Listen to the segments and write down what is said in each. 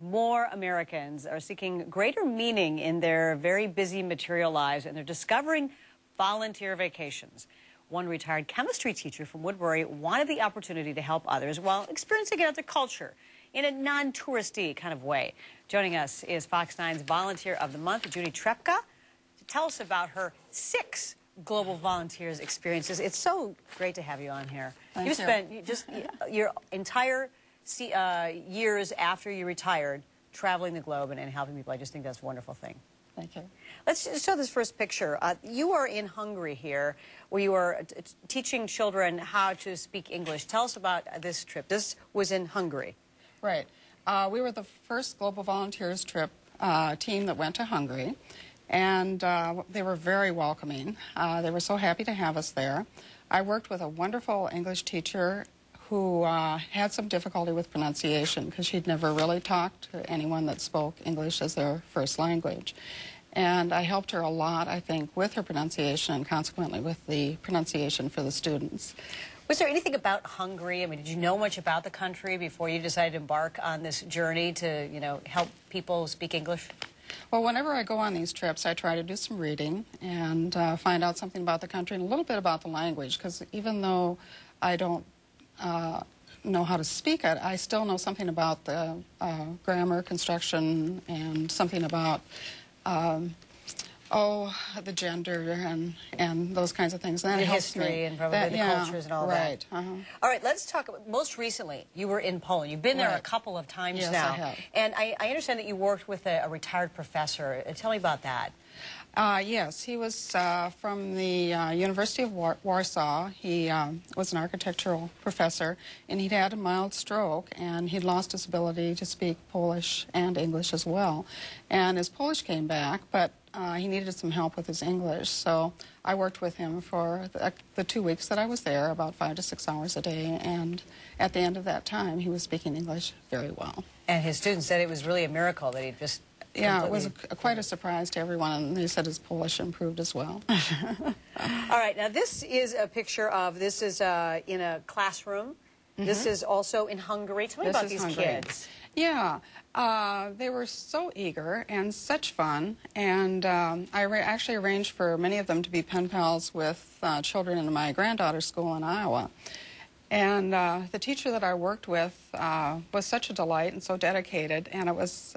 More Americans are seeking greater meaning in their very busy material lives, and they're discovering volunteer vacations. One retired chemistry teacher from Woodbury wanted the opportunity to help others while experiencing another culture in a non-touristy kind of way. Joining us is Fox 9's Volunteer of the Month, Judy Trepka, to tell us about her 6 Global Volunteers experiences. It's so great to have you on here. You've spent just your entire years after you retired traveling the globe and helping people. I just think that's a wonderful thing. Thank you. Let's just show this first picture. You are in Hungary here, where you are teaching children how to speak English. Tell us about this trip. This was in Hungary. Right. We were the first Global Volunteers trip team that went to Hungary, and they were very welcoming. They were so happy to have us there. I worked with a wonderful English teacher who had some difficulty with pronunciation because she'd never really talked to anyone that spoke English as their first language. And I helped her a lot, I think, with her pronunciation and consequently with the pronunciation for the students. Was there anything about Hungary? I mean, did you know much about the country before you decided to embark on this journey to, help people speak English? Well, whenever I go on these trips, I try to do some reading and find out something about the country and a little bit about the language, because even though I don't know how to speak it, I still know something about the grammar, construction, and something about the gender and those kinds of things. And the history and probably the cultures and all that. Right. All right, let's talk about, most recently, you were in Poland. You've been there a couple of times now. Yes, I have. And I understand that you worked with a retired professor. Tell me about that. Yes, he was from the University of Warsaw. He was an architectural professor, and he'd had a mild stroke, and he'd lost his ability to speak Polish and English as well. And his Polish came back, but he needed some help with his English, so I worked with him for the 2 weeks that I was there, about 5 to 6 hours a day, and at the end of that time, he was speaking English very well. And his students said it was really a miracle that he just... Yeah, it was quite a surprise to everyone, and they said his Polish improved as well. All right, now this is a picture of, this is in a classroom. Mm-hmm. This is also in Hungary. Tell me about these kids. Yeah, they were so eager and such fun, and I actually arranged for many of them to be pen pals with children in my granddaughter's school in Iowa. And the teacher that I worked with was such a delight and so dedicated, and it was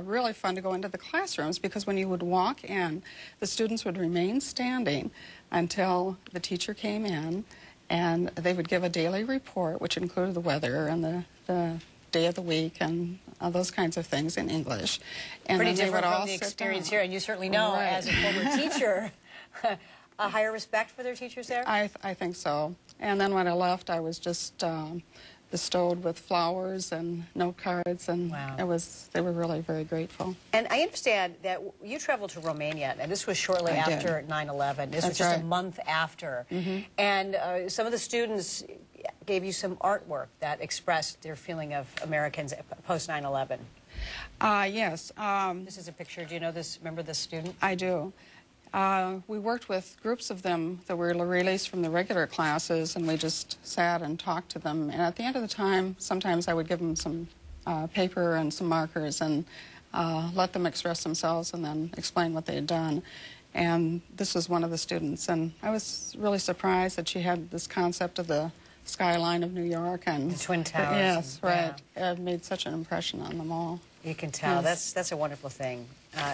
really fun to go into the classrooms, because when you would walk in, the students would remain standing until the teacher came in, and they would give a daily report, which included the weather and the day of the week and those kinds of things in English. And pretty different from the experience here, and you certainly know, as a former teacher, a higher respect for their teachers there? I think so. And then when I left, I was just bestowed with flowers and note cards, and wow. They were really very grateful. And I understand that you traveled to Romania, and this was shortly after 9/11. This was just a month after. Mm-hmm. And some of the students gave you some artwork that expressed their feeling of Americans post 9/11. Yes. This is a picture. Do you know this? Remember this student? I do. We worked with groups of them that were released from the regular classes, and we just sat and talked to them. And at the end of the time, sometimes I would give them some paper and some markers and let them express themselves and then explain what they had done. And this was one of the students, and I was really surprised that she had this concept of the skyline of New York and the Twin Towers. Yes, right. It made such an impression on them all. You can tell. Yes. That's a wonderful thing.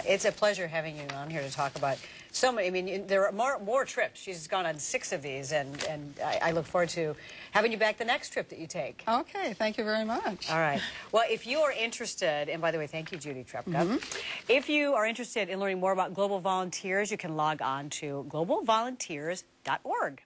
It's a pleasure having you on here to talk about so many. I mean, there are more trips. She's gone on 6 of these, and I look forward to having you back the next trip that you take. Okay, thank you very much. All right. Well, if you are interested, and by the way, thank you, Judy Trepka. Mm-hmm. If you are interested in learning more about Global Volunteers, you can log on to globalvolunteers.org.